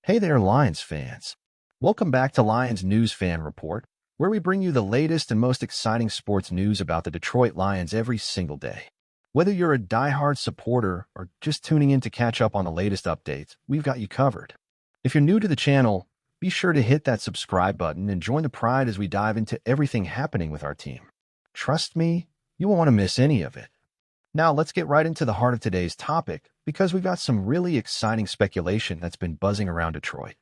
Hey there, Lions fans. Welcome back to Lions News Fan Report, where we bring you the latest and most exciting sports news about the Detroit Lions every single day. Whether you're a diehard supporter or just tuning in to catch up on the latest updates, we've got you covered. If you're new to the channel, be sure to hit that subscribe button and join the pride as we dive into everything happening with our team. Trust me, you won't want to miss any of it. Now, let's get right into the heart of today's topic, because we've got some really exciting speculation that's been buzzing around Detroit.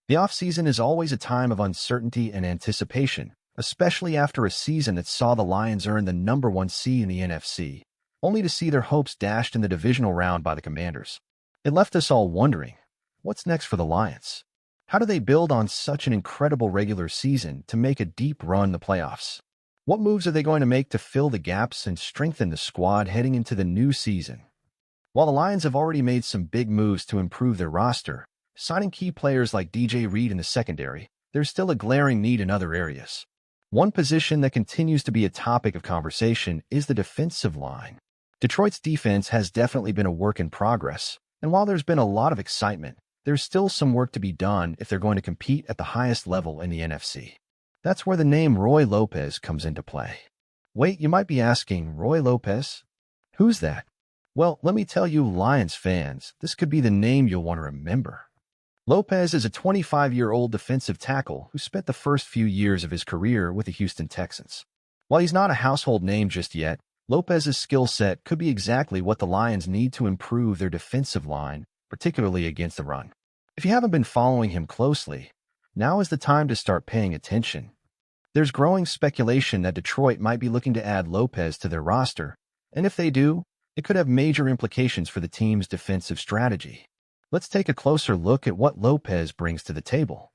The offseason is always a time of uncertainty and anticipation, especially after a season that saw the Lions earn the #1 seed in the NFC, only to see their hopes dashed in the divisional round by the Commanders. It left us all wondering, what's next for the Lions? How do they build on such an incredible regular season to make a deep run in the playoffs? What moves are they going to make to fill the gaps and strengthen the squad heading into the new season? While the Lions have already made some big moves to improve their roster, signing key players like DJ Reed in the secondary, there's still a glaring need in other areas. One position that continues to be a topic of conversation is the defensive line. Detroit's defense has definitely been a work in progress, and while there's been a lot of excitement, there's still some work to be done if they're going to compete at the highest level in the NFC. That's where the name Roy Lopez comes into play. Wait, you might be asking, Roy Lopez? Who's that? Well, let me tell you, Lions fans, this could be the name you'll want to remember. Lopez is a 25-year-old defensive tackle who spent the first few years of his career with the Houston Texans. While he's not a household name just yet, Lopez's skill set could be exactly what the Lions need to improve their defensive line, particularly against the run. If you haven't been following him closely, now is the time to start paying attention. There's growing speculation that Detroit might be looking to add Lopez to their roster, and if they do, it could have major implications for the team's defensive strategy. Let's take a closer look at what Lopez brings to the table.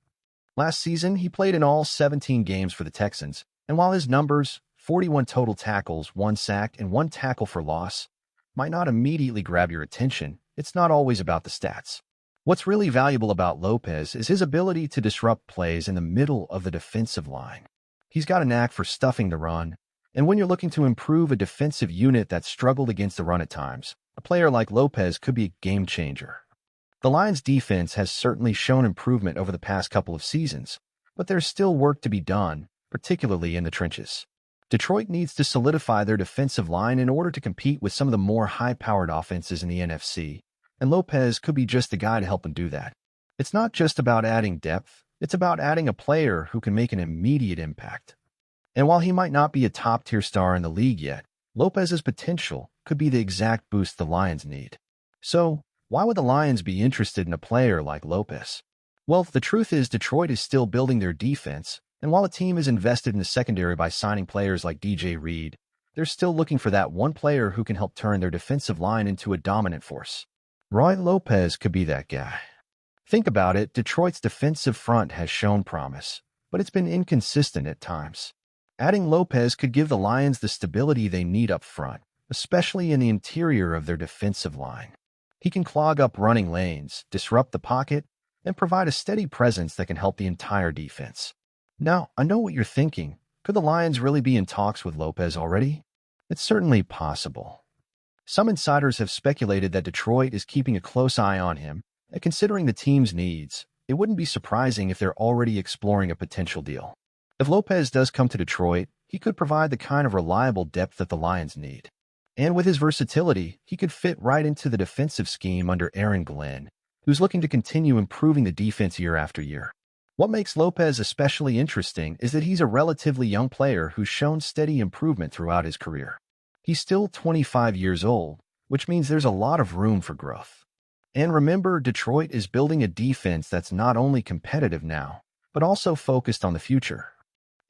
Last season, he played in all 17 games for the Texans, and while his numbers, 41 total tackles, 1 sack, and 1 tackle for loss, might not immediately grab your attention, it's not always about the stats. What's really valuable about Lopez is his ability to disrupt plays in the middle of the defensive line. He's got a knack for stuffing the run, and when you're looking to improve a defensive unit that struggled against the run at times, a player like Lopez could be a game changer. The Lions' defense has certainly shown improvement over the past couple of seasons, but there's still work to be done, particularly in the trenches. Detroit needs to solidify their defensive line in order to compete with some of the more high-powered offenses in the NFC, and Lopez could be just the guy to help them do that. It's not just about adding depth, it's about adding a player who can make an immediate impact. And while he might not be a top-tier star in the league yet, Lopez's potential could be the exact boost the Lions need. So, why would the Lions be interested in a player like Lopez? Well, the truth is Detroit is still building their defense, and while the team is invested in the secondary by signing players like DJ Reed, they're still looking for that one player who can help turn their defensive line into a dominant force. Roy Lopez could be that guy. Think about it, Detroit's defensive front has shown promise, but it's been inconsistent at times. Adding Lopez could give the Lions the stability they need up front, especially in the interior of their defensive line. He can clog up running lanes, disrupt the pocket, and provide a steady presence that can help the entire defense. Now, I know what you're thinking. Could the Lions really be in talks with Lopez already? It's certainly possible. Some insiders have speculated that Detroit is keeping a close eye on him, and considering the team's needs, it wouldn't be surprising if they're already exploring a potential deal. If Lopez does come to Detroit, he could provide the kind of reliable depth that the Lions need. And with his versatility, he could fit right into the defensive scheme under Aaron Glenn, who's looking to continue improving the defense year after year. What makes Lopez especially interesting is that he's a relatively young player who's shown steady improvement throughout his career. He's still 25 years old, which means there's a lot of room for growth. And remember, Detroit is building a defense that's not only competitive now, but also focused on the future.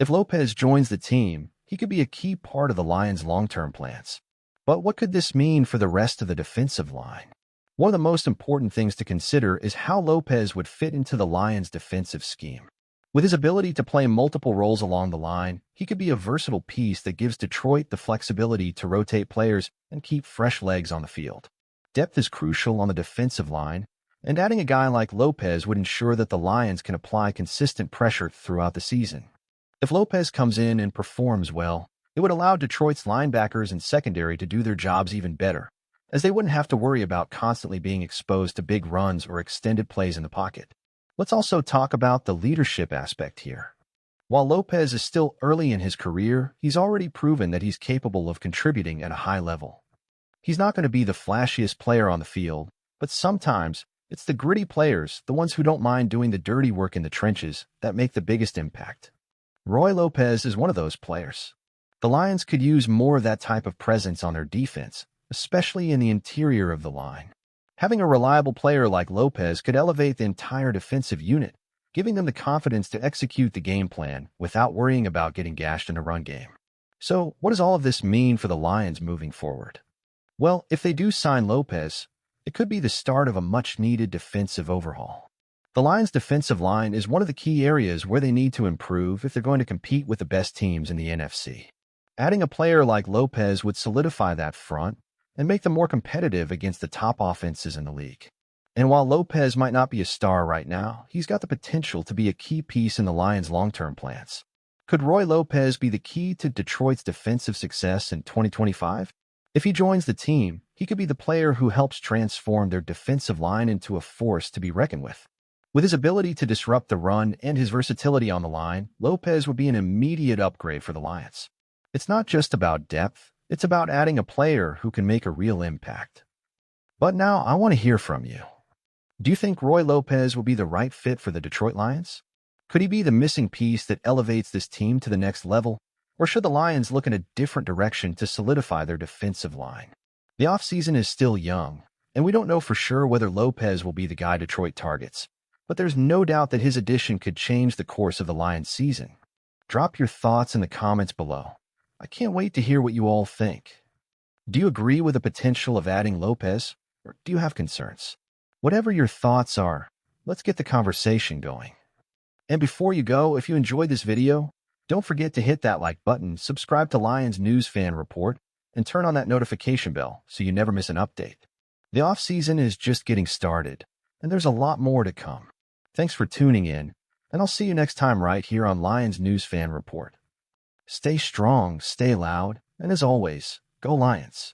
If Lopez joins the team, he could be a key part of the Lions' long-term plans. But what could this mean for the rest of the defensive line? One of the most important things to consider is how Lopez would fit into the Lions' defensive scheme. With his ability to play multiple roles along the line, he could be a versatile piece that gives Detroit the flexibility to rotate players and keep fresh legs on the field. Depth is crucial on the defensive line, and adding a guy like Lopez would ensure that the Lions can apply consistent pressure throughout the season. If Lopez comes in and performs well, it would allow Detroit's linebackers and secondary to do their jobs even better, as they wouldn't have to worry about constantly being exposed to big runs or extended plays in the pocket. Let's also talk about the leadership aspect here. While Lopez is still early in his career, he's already proven that he's capable of contributing at a high level. He's not going to be the flashiest player on the field, but sometimes it's the gritty players, the ones who don't mind doing the dirty work in the trenches, that make the biggest impact. Roy Lopez is one of those players. The Lions could use more of that type of presence on their defense, especially in the interior of the line. Having a reliable player like Lopez could elevate the entire defensive unit, giving them the confidence to execute the game plan without worrying about getting gashed in a run game. So, what does all of this mean for the Lions moving forward? Well, if they do sign Lopez, it could be the start of a much-needed defensive overhaul. The Lions' defensive line is one of the key areas where they need to improve if they're going to compete with the best teams in the NFC. Adding a player like Lopez would solidify that front and make them more competitive against the top offenses in the league. And while Lopez might not be a star right now, he's got the potential to be a key piece in the Lions' long-term plans. Could Roy Lopez be the key to Detroit's defensive success in 2025? If he joins the team, he could be the player who helps transform their defensive line into a force to be reckoned with. With his ability to disrupt the run and his versatility on the line, Lopez would be an immediate upgrade for the Lions. It's not just about depth, it's about adding a player who can make a real impact. But now I want to hear from you. Do you think Roy Lopez will be the right fit for the Detroit Lions? Could he be the missing piece that elevates this team to the next level? Or should the Lions look in a different direction to solidify their defensive line? The offseason is still young, and we don't know for sure whether Lopez will be the guy Detroit targets. But there's no doubt that his addition could change the course of the Lions' season. Drop your thoughts in the comments below. I can't wait to hear what you all think. Do you agree with the potential of adding Lopez, or do you have concerns? Whatever your thoughts are, let's get the conversation going. And before you go, if you enjoyed this video, don't forget to hit that like button, subscribe to Lions News Fan Report, and turn on that notification bell so you never miss an update. The offseason is just getting started, and there's a lot more to come. Thanks for tuning in, and I'll see you next time right here on Lions News Fan Report. Stay strong, stay loud, and as always, go Lions.